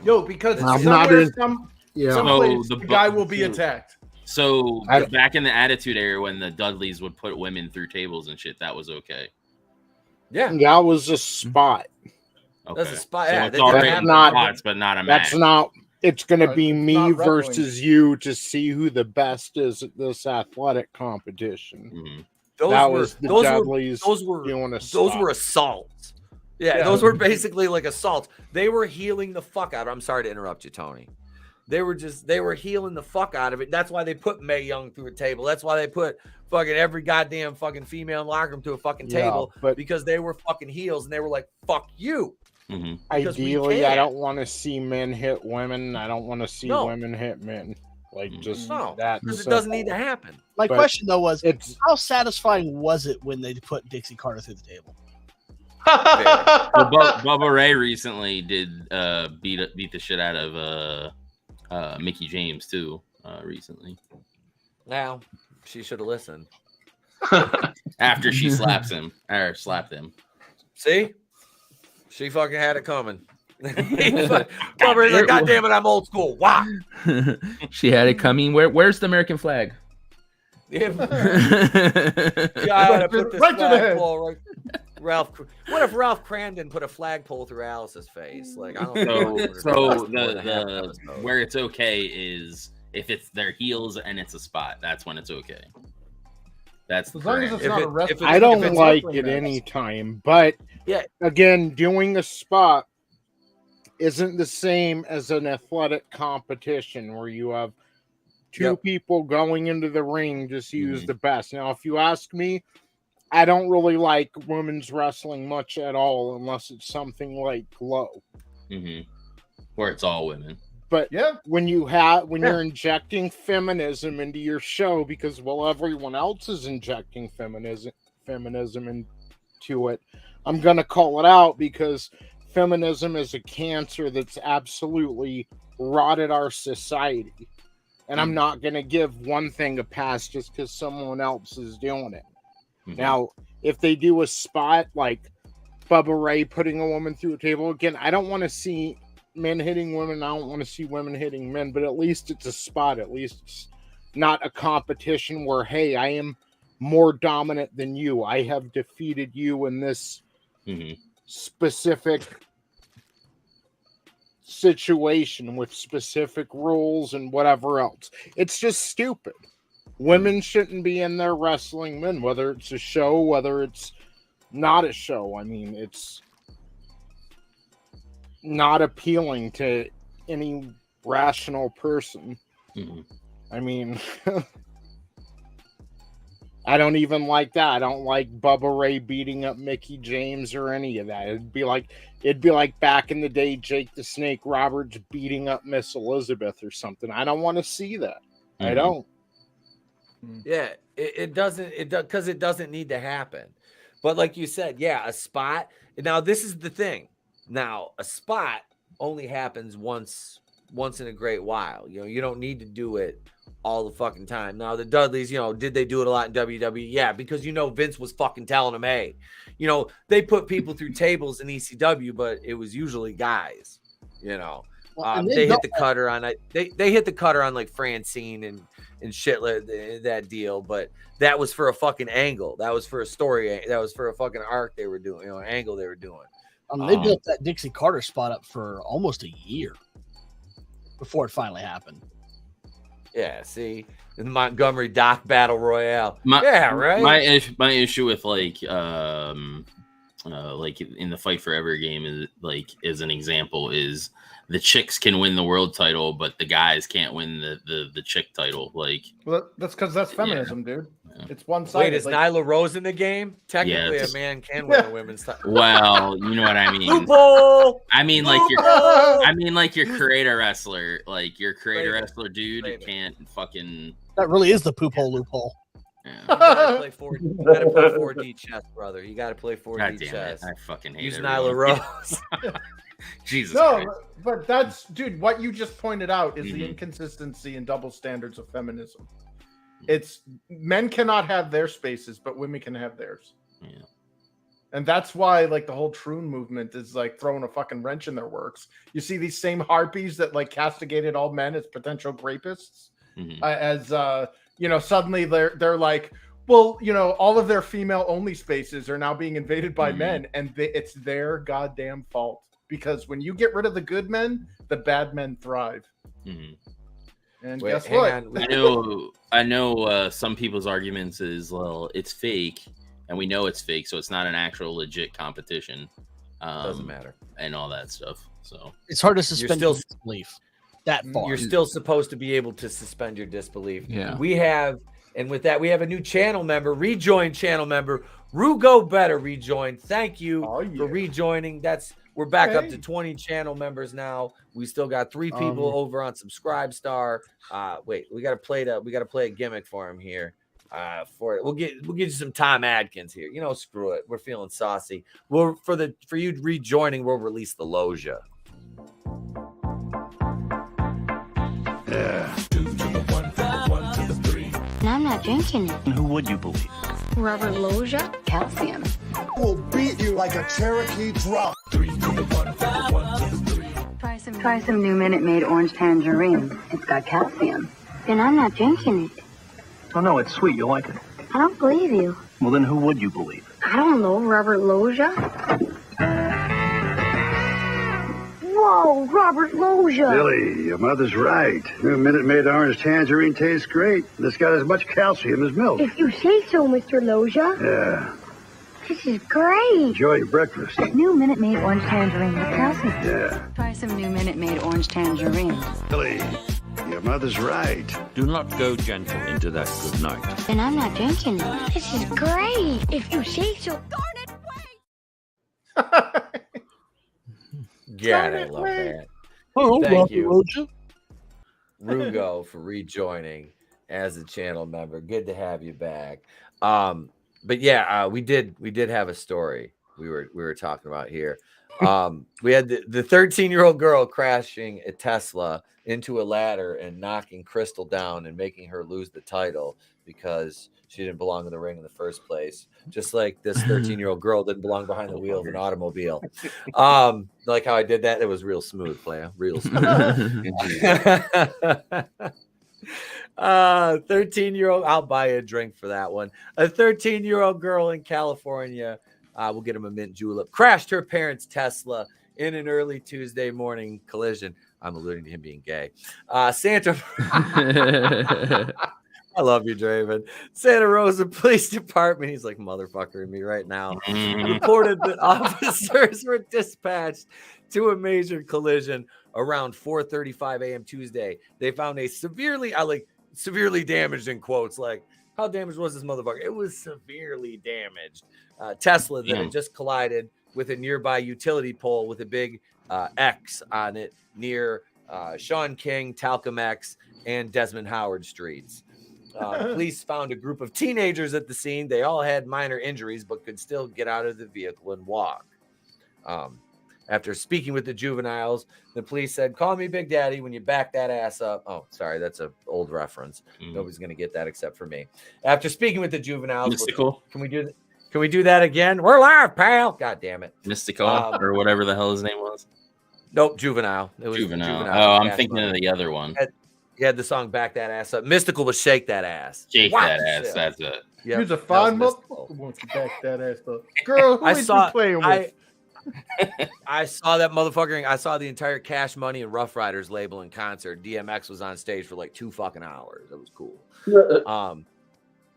Yo, because some place the guy will be attacked. So back in the Attitude Era, when the Dudleys would put women through tables and shit, that was okay. Yeah, that was a spot. Okay. That's a spot. So Yeah, it's already spots, but not a match. That's not. It's going to be me versus you to see who the best is at this athletic competition. Mm-hmm. Those were assaults. Yeah, those were basically like assaults. They were healing the fuck out. I'm sorry to interrupt you, Tony. They were healing the fuck out of it. That's why they put Mae Young through a table. That's why they put fucking every goddamn fucking female in the locker room to a fucking table, because they were fucking heels and they were like, fuck you. Mm-hmm. Ideally, I don't want to see men hit women. I don't want to see women hit men. Like that. Because it doesn't need to happen. My question though was, how satisfying was it when they put Dixie Carter through the table? Bubba Ray recently did beat the shit out of Mickey James too recently. Now she should have listened. After she slapped him. See? She fucking had it coming. Bubba's like, God damn it, I'm old school. Wow. She had it coming. Where's the American flag? Yeah. Gotta put this flagpole right. Ralph. What if Ralph Crandon put a flagpole through Alice's face? Like, I don't know. So the where it's okay is if it's their heels and it's a spot. That's when it's okay. That's as long as it's not a wrestling. I don't like it anytime, but again, doing a spot isn't the same as an athletic competition where you have two people going into the ring just use the best. Now, if you ask me, I don't really like women's wrestling much at all unless it's something like Glow. Where it's all women. But when you're injecting feminism into your show because everyone else is injecting feminism into it, I'm gonna call it out because feminism is a cancer that's absolutely rotted our society. And I'm not gonna give one thing a pass just because someone else is doing it. Now, if they do a spot like Bubba Ray putting a woman through a table, again, I don't want to see men hitting women. I don't want to see women hitting men, but at least it's a spot. At least it's not a competition where, hey, I am more dominant than you. I have defeated you in this specific situation with specific rules and whatever else. It's just stupid. Women shouldn't be in there wrestling men, whether it's a show, whether it's not a show. I mean, it's not appealing to any rational person. I mean, I don't even like that. I don't like Bubba Ray beating up Mickey James or any of that. It'd be like back in the day, Jake the Snake Roberts beating up Miss Elizabeth or something. I don't want to see that. I don't. Yeah, it doesn't. It does because it doesn't need to happen. But like you said, yeah, a spot. Now this is the thing. Now a spot only happens once in a great while. You know, you don't need to do it all the fucking time. Now the Dudleys, you know, did they do it a lot in WWE? Yeah, because you know Vince was fucking telling them, hey, you know, they put people through tables in ECW, but it was usually guys. You know, they hit the cutter on it. They hit the cutter on like Francine and shit like that deal, but that was for a fucking angle. That was for a story. That was for a fucking arc they were doing. You know, an angle they were doing. They built that Dixie Carter spot up for almost a year before it finally happened. Yeah, see, the Montgomery Dock Battle Royale. Yeah, right. My issue with like in the Fight Forever game is like as an example is the chicks can win the world title, but the guys can't win the chick title. Like, well, that's because that's feminism, dude. Yeah. It's one sided. Wait, is Nyla Rose in the game? Technically, a man can win a women's title. Well, you know what I mean. Loophole! I mean, like your creator wrestler, like your creator wrestler dude can't fucking. That really is the poop hole loophole. Yeah. You gotta play 4D chess, brother. You gotta play 4D chess. I fucking hate Use Nyla Rose. Jesus. No, but that's, dude, what you just pointed out is the inconsistency and double standards of feminism. It's men cannot have their spaces, but women can have theirs. Yeah. And that's why, like, the whole Troon movement is like throwing a fucking wrench in their works. You see these same harpies that like castigated all men as potential rapists, you know, suddenly they're like, well, you know, all of their female only spaces are now being invaded by men, and it's their goddamn fault. Because when you get rid of the good men, the bad men thrive. And guess what? I know. Some people's arguments is, well, it's fake, and we know it's fake, so it's not an actual legit competition. Doesn't matter, and all that stuff. So it's hard to suspend your disbelief that far. You're still supposed to be able to suspend your disbelief. Yeah, we have, and with that, we have a new channel member, rejoined channel member, Rugo Better rejoined. Thank you for rejoining. We're back up to 20 channel members now. We still got 3 people over on Subscribe Star. Wait, we gotta play a gimmick for him here. For it, we'll get you some Tom Adkins here. You know, screw it. We're feeling saucy. For you rejoining, we'll release the Loja. Yeah. 2 to the 1, from the 1 to the 3. And I'm not drinking it. And who would you believe? Robert Loja, calcium. Will beat you like a Cherokee drum. 3 to the 1, from the 1 to the 3. Try some new Minute Maid orange tangerine. It's got calcium. And I'm not drinking it. Oh no, it's sweet. You'll like it. I don't believe you. Well, then who would you believe? I don't know, Robert Loja. Whoa, Robert Loja. Billy, your mother's right. New Minute Maid orange tangerine tastes great. It's got as much calcium as milk. If you say so, Mr. Loja. Yeah. This is great. Enjoy your breakfast. New Minute Maid orange tangerine with calcium. Yeah. Try some new Minute Maid orange tangerine. Billy, your mother's right. Do not go gentle into that good night. And I'm not drinking it. This is great. If you say so. Darn it, wait. Yeah, I love that. Thank you, Rugo, for rejoining as a channel member. Good to have you back. But yeah, we did have a story we were talking about here. We had the 13-year-old girl crashing a Tesla into a ladder and knocking Crystal down and making her lose the title because she didn't belong in the ring in the first place. Just like this 13-year-old girl didn't belong behind the wheel of an automobile. Like how I did that, it was real smooth, player. Real smooth. 13-year-old, I'll buy a drink for that one. A 13-year-old girl in California, we'll get him a mint julep, crashed her parents' Tesla in an early Tuesday morning collision. I'm alluding to him being gay. Santa I love you, Draven. Santa Rosa Police Department, he's like motherfuckering me right now, reported that officers were dispatched to a major collision around 4:35 a.m. Tuesday. They found a severely damaged in quotes, like, how damaged was this motherfucker? It was severely damaged. Tesla that had just collided with a nearby utility pole with a big X on it near Sean King, Talcum X, and Desmond Howard streets. Police found a group of teenagers at the scene. They all had minor injuries, but could still get out of the vehicle and walk. After speaking with the juveniles, the police said, "Call me Big Daddy when you back that ass up." Oh, sorry, that's an old reference. Nobody's going to get that except for me. After speaking with the juveniles, Mystical. Can we do that again? We're live, pal. God damn it. Mystical or whatever the hell his name was. Nope, Juvenile. It was Juvenile. Oh, I'm thinking of the other one. You had the song "Back That Ass Up." Mystical was "Shake That Ass." Shake that ass. That's it. Yep, He's a fine motherfucker. Wants to back that ass up. Girl, who is you playing with? I saw that motherfucker. I saw the entire Cash Money and Rough Riders label in concert. DMX was on stage for like 2 fucking hours. That was cool.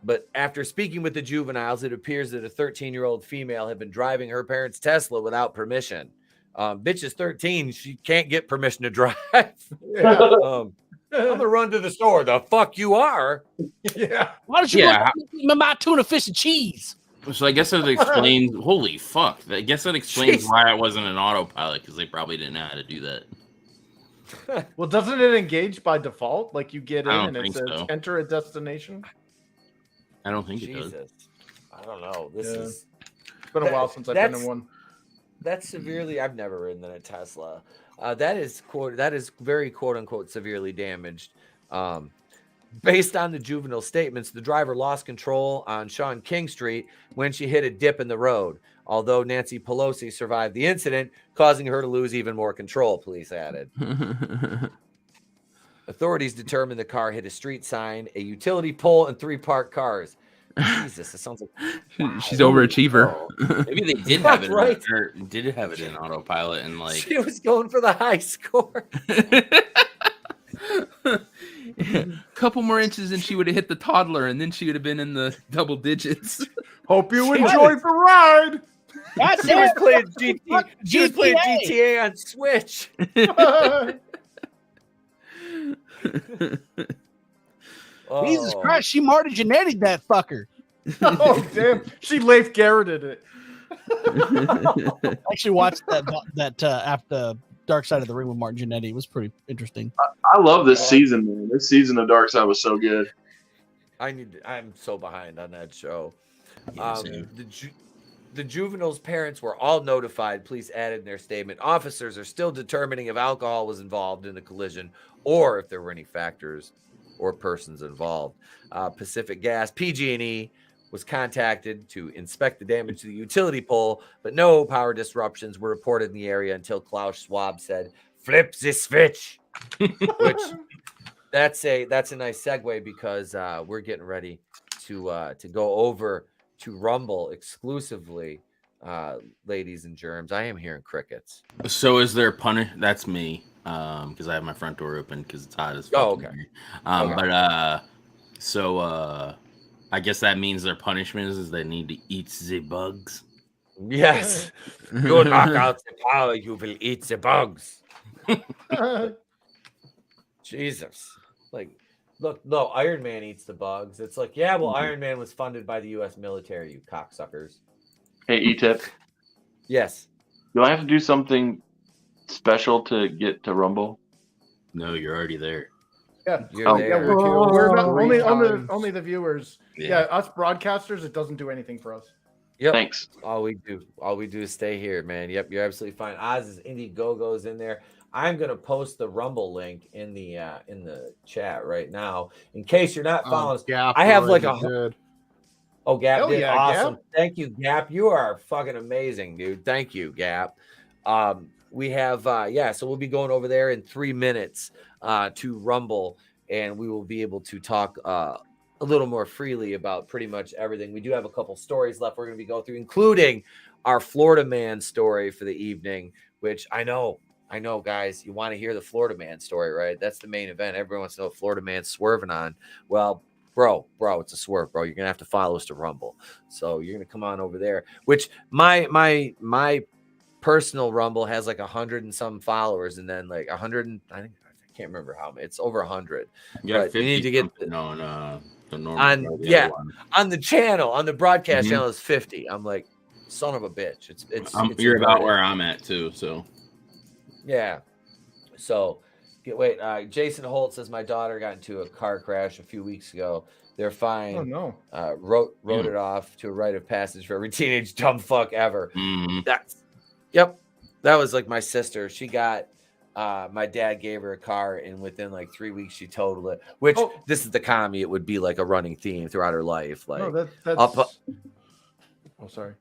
But after speaking with the juveniles, it appears that a 13-year-old female had been driving her parents' Tesla without permission. Bitch is 13. She can't get permission to drive. I'm gonna run to the store. The fuck you are? Yeah. Why don't you go my tuna, fish, and cheese? So I guess that explains. Holy fuck! I guess that explains why it wasn't an autopilot, because they probably didn't know how to do that. Well, doesn't it engage by default? Like you get in I and don't it think says so. enter a destination. I don't think it does. I don't know. It's been a while since I've been in one. That's severely. I've never ridden in a Tesla. That is very quote unquote severely damaged. Based on the juvenile statements, the driver lost control on Sean King Street when she hit a dip in the road. Although Nancy Pelosi survived the incident, causing her to lose even more control, police added. Authorities determined the car hit a street sign, a utility pole, and 3 parked cars. Jesus, it sounds like she's overachiever. Maybe they did have it. Did have it in autopilot and like she was going for the high score. Couple more inches and she would have hit the toddler, and then she would have been in the double digits. Hope you enjoy the ride. She was playing GTA on Switch. Jesus Christ, she Marty Jannetty that fucker. Oh damn, she Leif Garretted it. I actually watched that after Dark Side of the Ring with Martin Jannetty. It was pretty interesting. I love this season, man. This season of Dark Side was so good. I'm so behind on that show. The juveniles' parents were all notified. Police added in their statement, officers are still determining if alcohol was involved in the collision or if there were any factors or persons involved. Pacific Gas, PG&E, was contacted to inspect the damage to the utility pole, but no power disruptions were reported in the area until Klaus Schwab said, "Flip the switch," which that's a nice segue because we're getting ready to go over to Rumble exclusively, ladies and germs. I am hearing crickets. So is there That's me, because I have my front door open because it's hot as fuck. Oh, okay. But I guess that means their punishment is they need to eat the bugs. Yes. You knock out the power, you will eat the bugs. Jesus. Like, look, no, Iron Man eats the bugs. It's like, yeah, well, Iron Man was funded by the U.S. military, you cocksuckers. Hey, Etep. Yes. Do I have to do something special to get to Rumble? No, you're already there. Yeah, there. We're not only the viewers. Yeah, us broadcasters, it doesn't do anything for us. Yep. Thanks. All we do is stay here, man. Yep, you're absolutely fine. Oz's Indiegogo's in there. I'm gonna post the Rumble link in the chat right now in case you're not following us. I have like a Oh, Gap Hell did yeah, awesome. Gap. Thank you, Gap. You are fucking amazing, dude. Thank you, Gap. We have so we'll be going over there in 3 minutes to Rumble, and we will be able to talk a little more freely about pretty much everything. We do have a couple stories left we're going to be going through, including our Florida man story for the evening, which I know, guys, you want to hear the Florida man story, right? That's the main event. Everyone wants to know what Florida man's swerving on. Well, bro, it's a swerve, bro. You're going to have to follow us to Rumble. So you're going to come on over there, which my personal Rumble has like 100 and some followers, and then like 100, I can't remember how many. It's over 100. But you need to get the normal on the channel, on the broadcast channel is 50. I'm like, son of a bitch. It's you're about where I'm at too, so yeah. So Jason Holt says my daughter got into a car crash a few weeks ago. They're fine. Oh no. Wrote it off to a rite of passage for every teenage dumb fuck ever. Mhm. That was like my sister. She got my dad gave her a car, and within like 3 weeks she totaled it. Which this is the commie. It would be like a running theme throughout her life. Like, No, that's. Oh, sorry.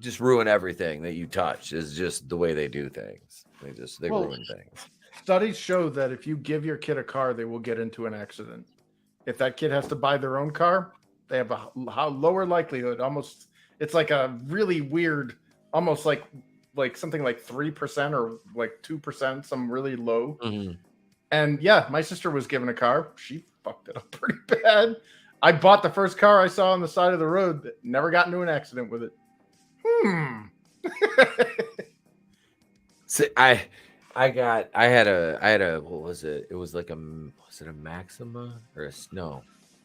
Just ruin everything that you touch is just the way they do things. They ruin things. Studies show that if you give your kid a car, they will get into an accident. If that kid has to buy their own car, they have a lower likelihood. Almost, it's like a really weird, almost like something like 3% or like 2%, some really low. Mm-hmm. And yeah, my sister was given a car. She fucked it up pretty bad. I bought the first car I saw on the side of the road that never got into an accident with it. So I had a what was it? It was like was it a Maxima or no?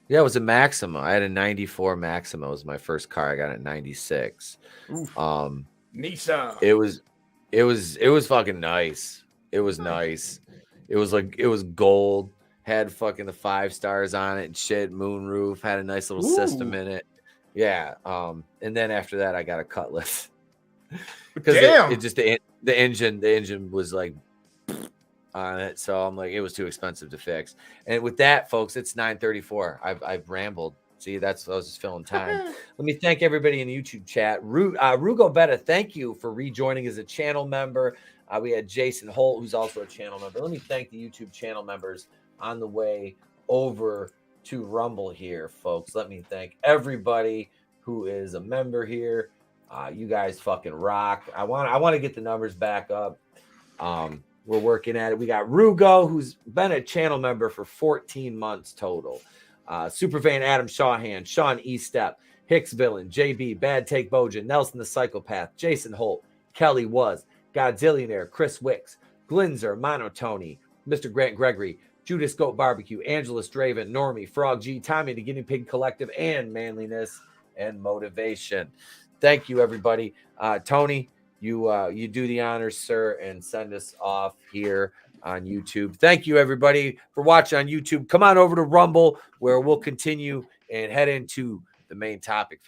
Yeah, it was a Maxima. I had a 94 Maxima. It was my first car. I got it at 96. Nissan. It was fucking nice. It was nice. It was gold, had fucking the 5 stars on it and shit, moonroof, had a nice little system in it. Yeah. And then after that I got a Cutlass. Because it just the engine was like on it. So I'm like, it was too expensive to fix. And with that, folks, it's 9:34. I've rambled. See, I was just filling time. Let me thank everybody in the YouTube chat. Rugo Betta, thank you for rejoining as a channel member. We had Jason Holt, who's also a channel member. Let me thank the YouTube channel members on the way over to Rumble here, folks. Let me thank everybody who is a member here. You guys fucking rock. I want to get the numbers back up. We're working at it. We got Rugo, who's been a channel member for 14 months total. Superfan Adam Shawhan, Sean Estep, Hicks Villain, JB, Bad Take Bojan, Nelson the Psychopath, Jason Holt, Kelly Was, Godzillionaire, Chris Wicks, Glinzer, monoTony, Mr. Grant Gregory, Judas Goat Barbecue, AngelousDraven, Normie, Frog G, Tommy the Guinea Pig Collective, and Manliness and Motivation. Thank you, everybody. Tony, you do the honors, sir, and send us off here on YouTube. Thank you, everybody, for watching on YouTube. Come on over to Rumble, where we'll continue and head into the main topic.